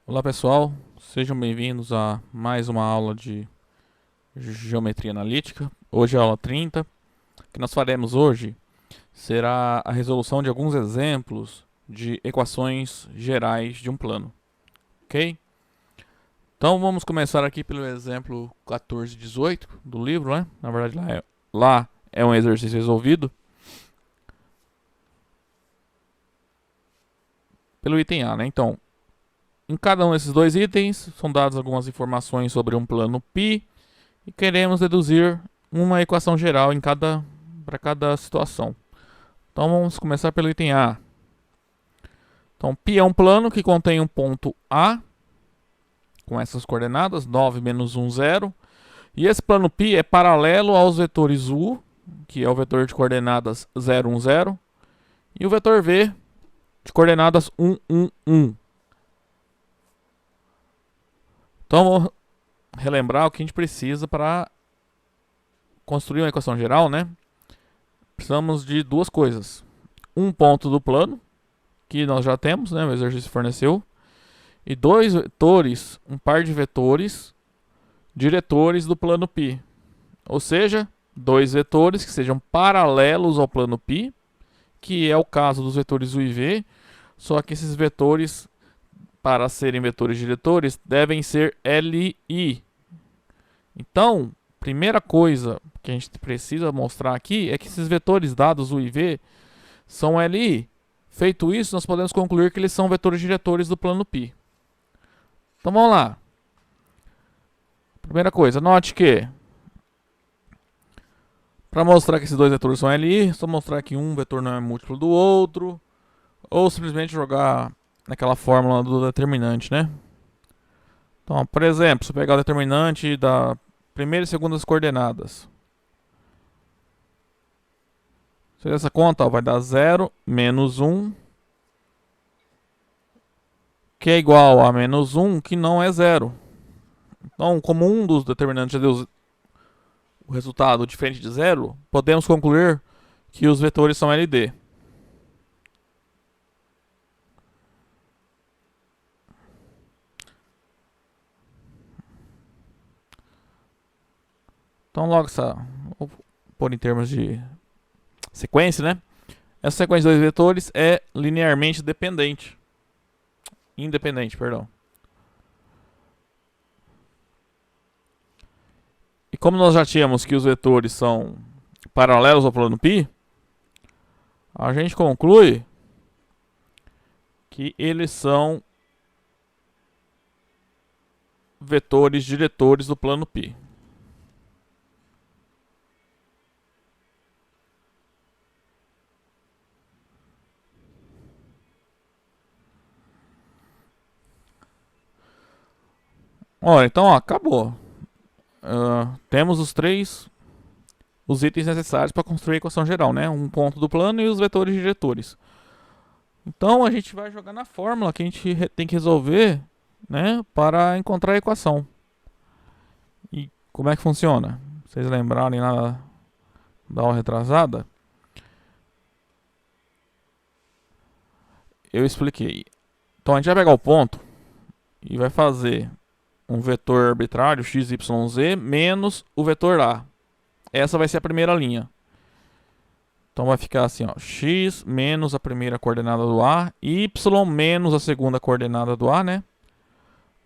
Olá pessoal, sejam bem-vindos a mais uma aula de Geometria Analítica. Hoje é a aula 30. O que nós faremos hoje será a resolução de alguns exemplos de equações gerais de um plano, ok? Então vamos começar aqui pelo exemplo 1418 do livro, né? Na verdade lá é um exercício resolvido pelo item A, né? Então, em cada um desses dois itens são dadas algumas informações sobre um plano π e queremos deduzir uma equação geral para cada situação. Então vamos começar pelo item A. Então π é um plano que contém um ponto A com essas coordenadas 9, -1, 0. E esse plano π é paralelo aos vetores U, que é o vetor de coordenadas 0, 1, 0, e o vetor V de coordenadas 1, 1, 1. Então vamos relembrar o que a gente precisa para construir uma equação geral, né? Precisamos de duas coisas. Um ponto do plano, que nós já temos, né? O exercício forneceu. E dois vetores, um par de vetores diretores do plano π. Ou seja, dois vetores que sejam paralelos ao plano π, que é o caso dos vetores U e V, só que esses vetores, para serem vetores diretores, devem ser LI. Então, primeira coisa que a gente precisa mostrar aqui é que esses vetores dados U e V são LI. Feito isso, nós podemos concluir que eles são vetores diretores do plano π. Então vamos lá. Primeira coisa, note que para mostrar que esses dois vetores são LI, é só mostrar que um vetor não é múltiplo do outro, ou simplesmente jogar naquela fórmula do determinante, né? Então, por exemplo, se eu pegar o determinante da primeira e segunda coordenadas, se essa conta vai dar 0 menos 1, que é igual a menos 1, que não é 0. Então, como um dos determinantes já deu o resultado diferente de 0, podemos concluir que os vetores são LD. Então, logo vou pôr em termos de sequência, né? Essa sequência de dois vetores é linearmente independente, perdão. E como nós já tínhamos que os vetores são paralelos ao plano π, a gente conclui que eles são vetores diretores do plano π. Olha, então ó, acabou. Temos os itens necessários para construir a equação geral, né? Um ponto do plano e os vetores diretores. Então a gente vai jogar na fórmula que a gente tem que resolver, né, para encontrar a equação. E como é que funciona? Vocês lembrarem lá da aula retrasada? Eu expliquei. Então a gente vai pegar o ponto e vai fazer um vetor arbitrário x, y, z menos o vetor a. Essa vai ser a primeira linha. Então vai ficar assim, ó, x menos a primeira coordenada do a, y menos a segunda coordenada do a, né?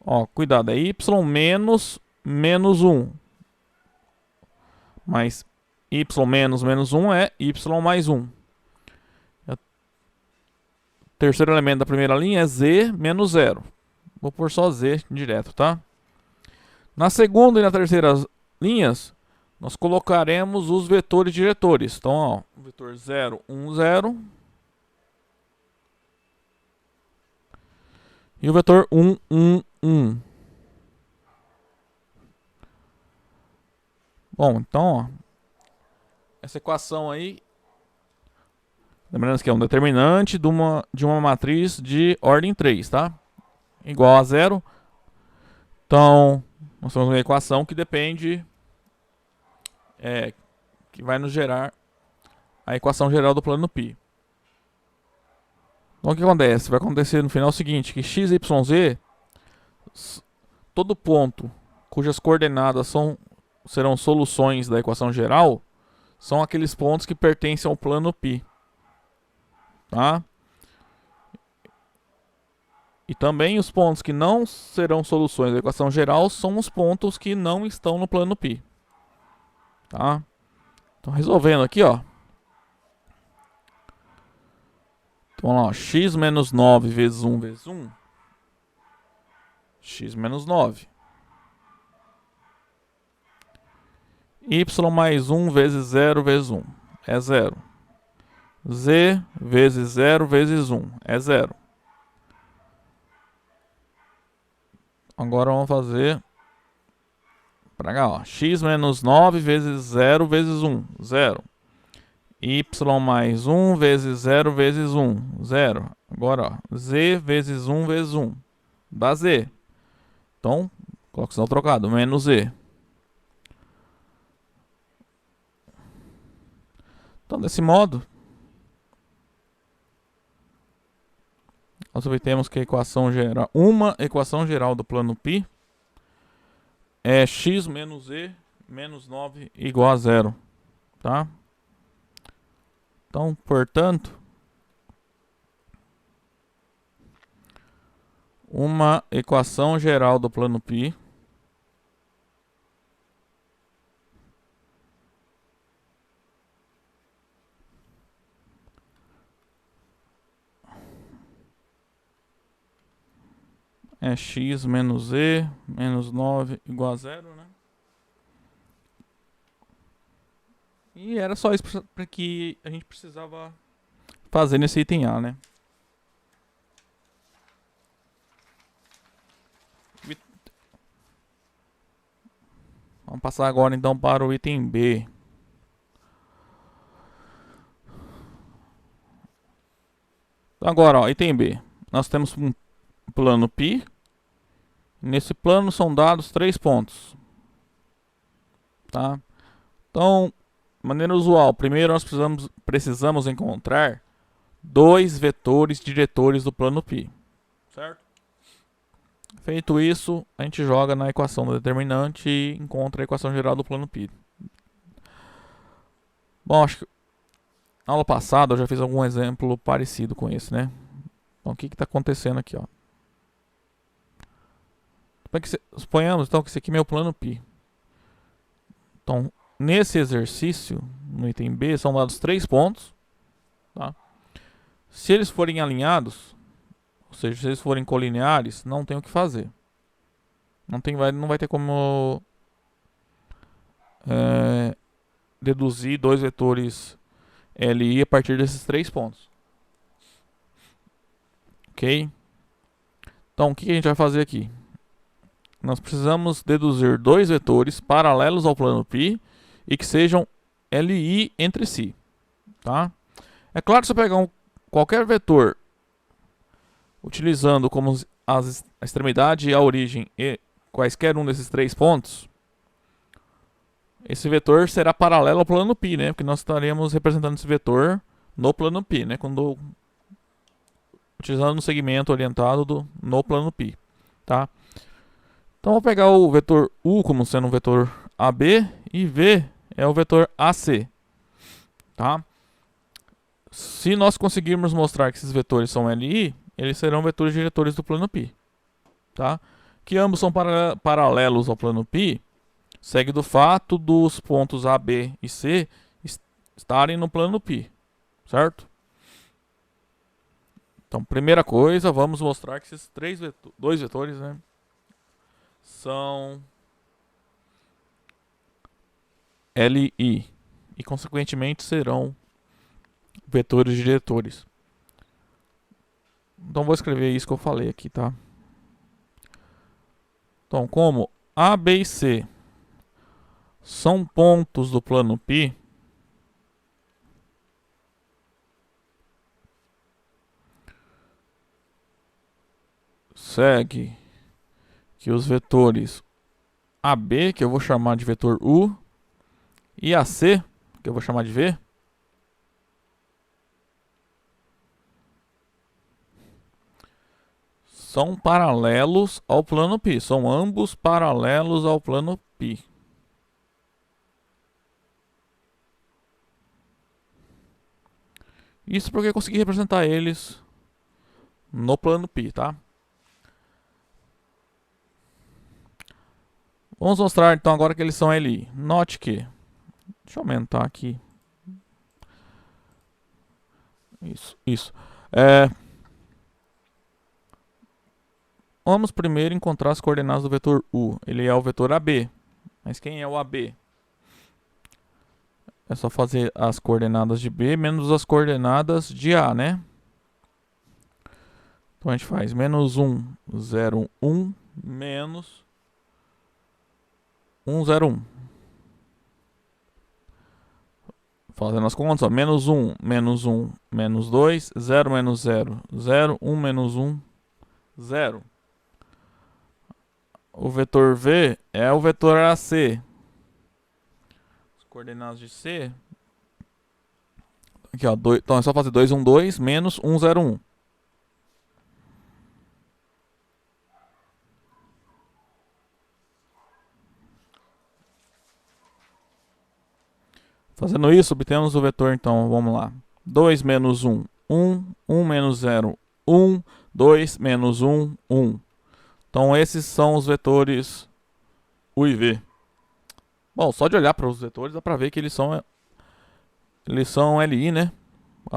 Ó, cuidado, é y menos menos 1. Mas y menos menos 1 é y mais 1. O terceiro elemento da primeira linha é z menos 0. Vou pôr só z direto, tá? Na segunda e na terceira linhas, nós colocaremos os vetores diretores. Então, ó, o vetor 0, 1, 0. E o vetor 1, 1, 1. Bom, então, ó, essa equação aí, lembrando que é um determinante de uma matriz de ordem 3, tá? Igual a 0. Então, nós temos uma equação que depende, que vai nos gerar a equação geral do plano π. Então o que acontece? Vai acontecer no final o seguinte, que x, y, z todo ponto cujas coordenadas serão soluções da equação geral são aqueles pontos que pertencem ao plano π. Tá? E também os pontos que não serão soluções da equação geral são os pontos que não estão no plano π. Tá? Então, resolvendo aqui, ó. Então, vamos lá, ó. X menos 9 vezes 1 vezes 1. X menos 9. Y mais 1 vezes 0 vezes 1 é 0. Z vezes 0 vezes 1 é 0. Agora vamos fazer para cá, ó. X menos 9 vezes 0 vezes 1, 0. Y mais 1 vezes 0 vezes 1, 0. Agora, ó, Z vezes 1 vezes 1, dá Z. Então, coloca o sinal trocado, menos Z. Então, desse modo, nós obtemos que a equação geral, uma equação geral do plano π é x menos e menos 9 igual a 0. Tá? Então, portanto, uma equação geral do plano π é x menos e menos 9 igual a 0, né? E era só isso que a gente precisava fazer nesse item A, né? Vamos passar agora então para o item B. Então, agora, ó, item B. Nós temos um plano π. Nesse plano são dados 3 pontos. Tá? Então, de maneira usual, primeiro nós precisamos encontrar 2 vetores diretores do plano π. Certo? Feito isso, a gente joga na equação do determinante e encontra a equação geral do plano π. Bom, acho que na aula passada eu já fiz algum exemplo parecido com esse, né? Então, o que está acontecendo aqui, ó? Suponhamos então que esse aqui é meu plano π. Então, nesse exercício, no item B, são dados 3 pontos. Tá? Se eles forem alinhados, ou seja, se eles forem colineares, não tem o que fazer. Não vai ter como deduzir 2 vetores LI a partir desses 3 pontos. Ok? Então, o que a gente vai fazer aqui? Nós precisamos deduzir 2 vetores paralelos ao plano π e que sejam LI entre si. Tá? É claro que se eu pegar qualquer vetor utilizando como a extremidade e a origem e quaisquer um desses 3 pontos, esse vetor será paralelo ao plano π, né? Porque nós estaremos representando esse vetor no plano π, né? Quando utilizando um segmento orientado no plano π, tá? Então, vou pegar o vetor U como sendo um vetor AB e V é o vetor AC. Tá? Se nós conseguirmos mostrar que esses vetores são LI, eles serão vetores diretores do plano π. Tá? Que ambos são paralelos ao plano π, segue do fato dos pontos A, B e C estarem no plano π. Certo? Então, primeira coisa, vamos mostrar que esses dois vetores, né, são LI e, consequentemente, serão vetores diretores. Então, vou escrever isso que eu falei aqui, tá? Então, como A, B e C são pontos do plano π, segue que os vetores AB, que eu vou chamar de vetor U, e AC, que eu vou chamar de V, são paralelos ao plano π. São ambos paralelos ao plano π. Isso porque eu consegui representar eles no plano π, tá? Vamos mostrar então agora que eles são LI. Note que... Deixa eu aumentar aqui. Isso. Vamos primeiro encontrar as coordenadas do vetor U. Ele é o vetor AB. Mas quem é o AB? É só fazer as coordenadas de B menos as coordenadas de A, né? Então a gente faz menos 1, 0, 1, menos 1, 0, 1. Fazendo as contas, ó. Menos 1, menos 1, menos 2, 0, menos 0, 0, 1, menos 1, 0. O vetor V é o vetor AC. As coordenadas de C... Aqui, ó. Então é só fazer 2, 1, 2, menos 1, 0, 1. Fazendo isso, obtemos o vetor, então, vamos lá. 2 menos 1, 1. 1 menos 0, 1. 2 menos 1, 1. Então, esses são os vetores U e V. Bom, só de olhar para os vetores, dá para ver que eles são LI, né?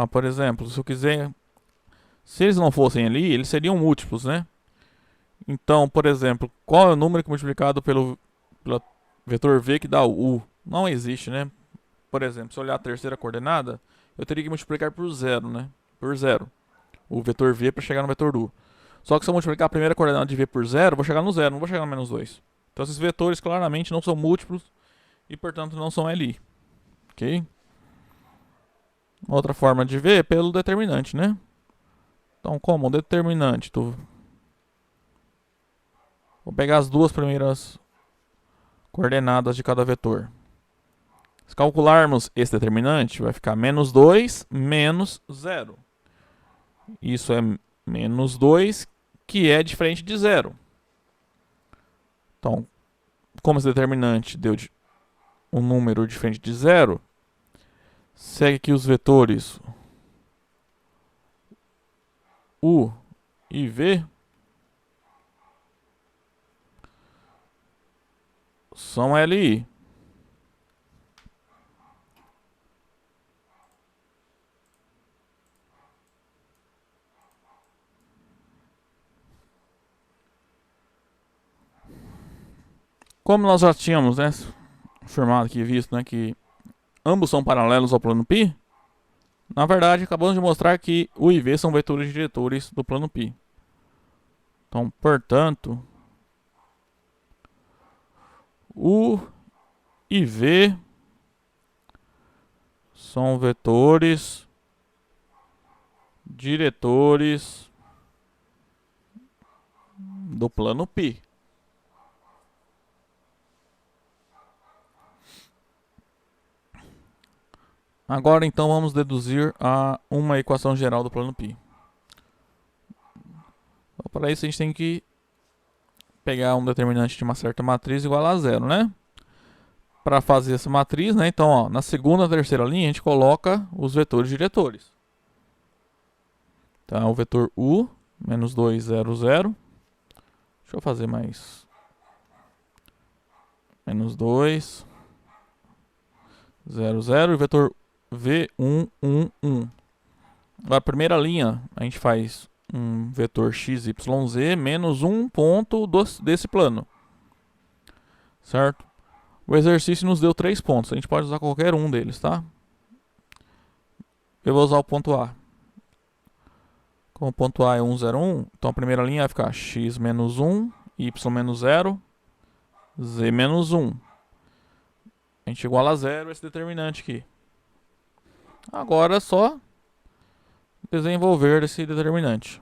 Por exemplo, se eu quiser... Se eles não fossem LI, eles seriam múltiplos, né? Então, por exemplo, qual é o número que é multiplicado pelo vetor V que dá o U? Não existe, né? Por exemplo, se eu olhar a terceira coordenada, eu teria que multiplicar por 0, né? Por 0. O vetor V para chegar no vetor U. Só que se eu multiplicar a primeira coordenada de V por 0, eu vou chegar no 0, não vou chegar no menos 2. Então esses vetores claramente não são múltiplos e, portanto, não são LI. Ok? Outra forma de ver é pelo determinante, né? Então, como o determinante, vou pegar as duas primeiras coordenadas de cada vetor. Se calcularmos esse determinante, vai ficar menos 2 menos 0. Isso é menos 2, que é diferente de 0. Então, como esse determinante deu um número diferente de 0, segue aqui os vetores U e V são LI. Como nós já tínhamos, né, afirmado aqui, visto, né, que ambos são paralelos ao plano π, na verdade, acabamos de mostrar que U e V são vetores diretores do plano π. Então, portanto, U e V são vetores diretores do plano π. Agora, então, vamos deduzir uma equação geral do plano π. Então, para isso, a gente tem que pegar um determinante de uma certa matriz igual a 0, né? Para fazer essa matriz, né? Então, ó, na segunda e terceira linha, a gente coloca os vetores diretores. Então, o vetor U, menos 2, 0, 0. Deixa eu fazer mais. Menos 2, 0, 0. E o vetor V, 1, 1, 1. Agora, a primeira linha, a gente faz um vetor x, y, z menos um ponto desse plano. Certo? O exercício nos deu 3 pontos. A gente pode usar qualquer um deles, tá? Eu vou usar o ponto A. Como o ponto A é 1, 0, 1, então a primeira linha vai ficar x menos 1, y menos 0, z menos 1. A gente iguala a 0 esse determinante aqui. Agora é só desenvolver esse determinante.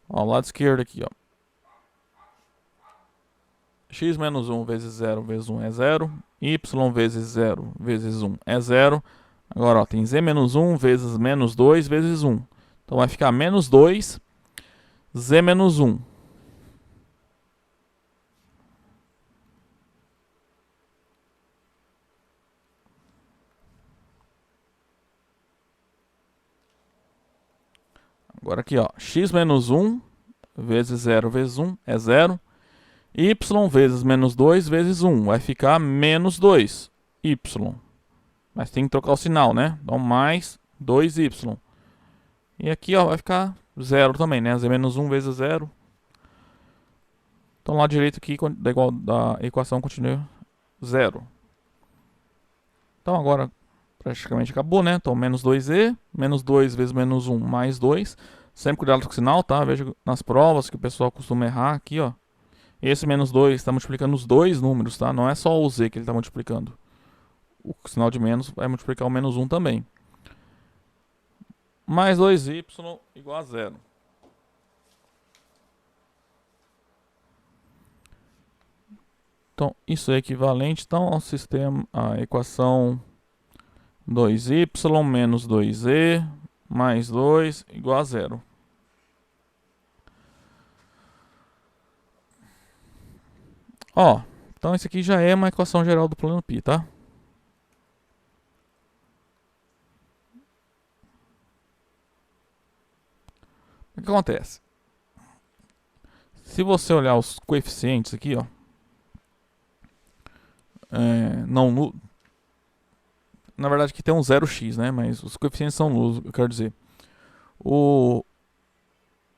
Ó, o lado esquerdo aqui, ó. X menos 1 vezes 0 vezes 1 é 0. Y vezes 0 vezes 1 é 0. Agora, ó, tem z menos 1 vezes menos 2 vezes 1. Então vai ficar menos 2, z menos 1. Agora aqui, ó, x menos 1 vezes 0 vezes 1 é 0. Y vezes menos 2 vezes 1 vai ficar menos 2y. Mas tem que trocar o sinal, né? Então mais 2y. E aqui, ó, vai ficar 0 também, né? Z menos 1 vezes 0. Então, lado direito aqui da equação continua 0. Então, agora praticamente acabou, né? Então, menos 2z, menos 2 vezes menos 1 mais 2. Sempre cuidado com o sinal, tá? Veja nas provas que o pessoal costuma errar aqui, ó. Esse menos 2 está multiplicando os dois números, tá? Não é só o z que ele está multiplicando. O sinal de menos vai multiplicar o menos 1 também. Mais 2y igual a 0. Então, isso é equivalente então, ao sistema, à equação 2y menos 2z mais 2 igual a 0. Ó, então esse aqui já é uma equação geral do plano π, tá? O que acontece? Se você olhar os coeficientes aqui, ó, na verdade aqui tem um 0x, né? Mas os coeficientes são nulos, eu quero dizer. O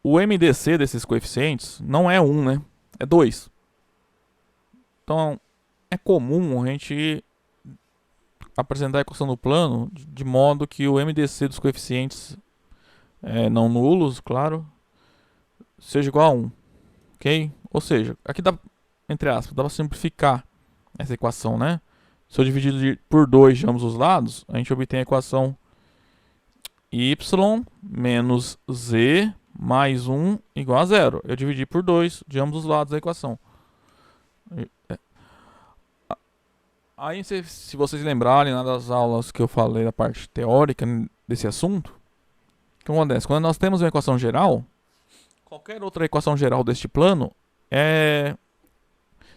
MDC desses coeficientes não é 1, né? É 2. Então, é comum a gente apresentar a equação do plano de modo que o MDC dos coeficientes não nulos, claro, seja igual a 1. Ok? Ou seja, aqui dá, entre aspas, dá para simplificar essa equação, né? Se eu dividir por 2 de ambos os lados, a gente obtém a equação y menos z mais 1 igual a 0. Eu dividi por 2 de ambos os lados da equação. Aí, se vocês lembrarem das aulas que eu falei da parte teórica desse assunto, o que acontece? Quando nós temos uma equação geral, qualquer outra equação geral deste plano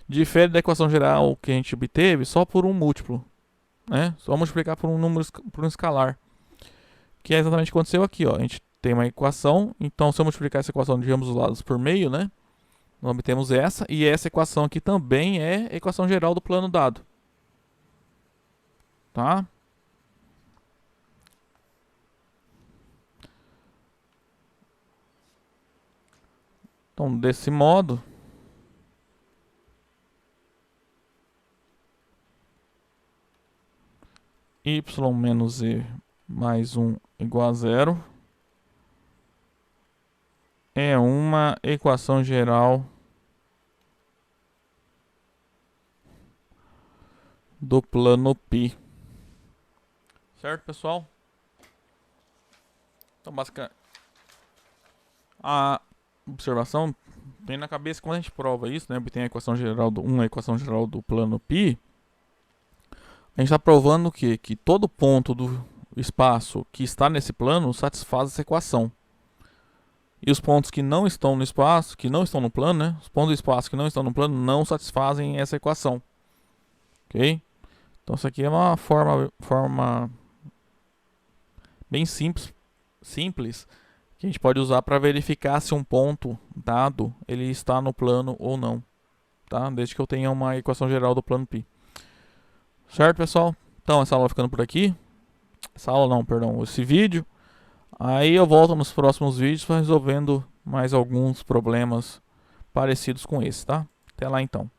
difere da equação geral que a gente obteve só por um múltiplo, né? Só multiplicar por um número, por um escalar. Que é exatamente o que aconteceu aqui, ó. A gente tem uma equação, então se eu multiplicar essa equação de ambos os lados por meio, né? Nós obtemos essa, e essa equação aqui também é a equação geral do plano dado. Tá? Então, desse modo, y menos z mais 1 igual a 0 é uma equação geral do plano π. Certo, pessoal? Então, basicamente, a observação tem na cabeça que quando a gente prova isso, né? Obtém a equação geral uma equação geral do plano π. A gente está provando o quê? Que todo ponto do espaço que está nesse plano satisfaz essa equação. E os pontos que não estão no espaço, que não estão no plano, né? Os pontos do espaço que não estão no plano não satisfazem essa equação. Ok? Então isso aqui é uma forma bem simples que a gente pode usar para verificar se um ponto dado ele está no plano ou não, tá? Desde que eu tenha uma equação geral do plano π. Certo, pessoal? Então essa aula ficando por aqui. Essa aula não, perdão, esse vídeo. Aí eu volto nos próximos vídeos resolvendo mais alguns problemas parecidos com esse, tá? Até lá então.